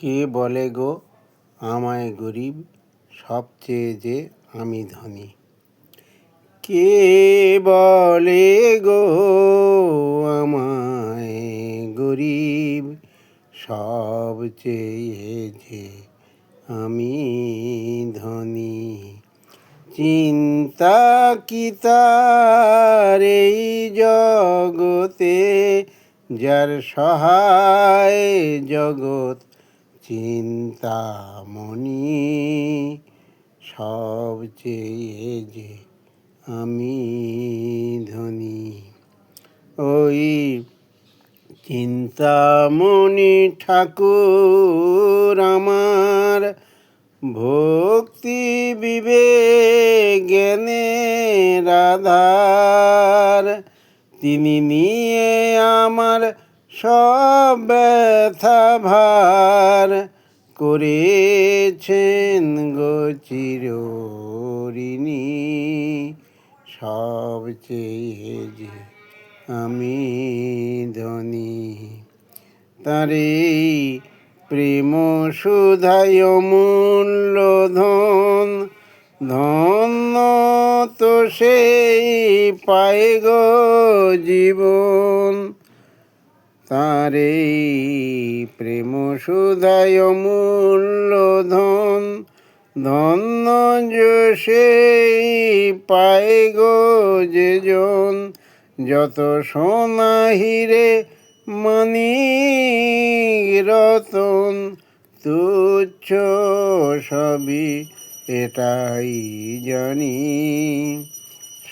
কে বলে গো আমায় গরিব, সবচেয়ে যে আমি ধনী? কে বলে গো আমায় গরিব, সবচেয়ে যে আমি ধনী? চিন্তা কি তার এই জগতে, যার সহায় জগৎ চিন্তামণি? সবচেয়ে যে আমি ধনী। ওই চিন্তামণি ঠাকুর আমার, ভক্তি বিবেক জ্ঞানের আধার। তিনি নিয়ে আমার সব ব্যথা ভার, করেছেন গো চিরঋণী। সবচেয়ে যে আমি ধনী। তার এই প্রেম সুধায় অমূল্য ধন, ধন্য তো সেই পায় গো জীবন। তার এই প্রেম সুধায় অমূল্য ধন, ধন্য যে সেই পায় গো যেজন। যত সোনা হিরে মানিক রতন, তুচ্ছ সবই এটাই জানি।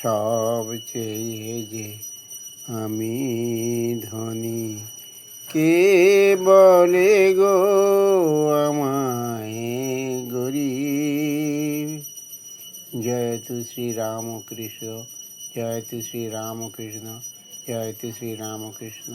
সবচেয়ে যে আমি ধনী। কে বলে গো আমায় গরিব? জয়তু শ্রীরামকৃষ্ণ, জয়তু শ্রীরামকৃষ্ণ, জয়তু শ্রীরামকৃষ্ণ।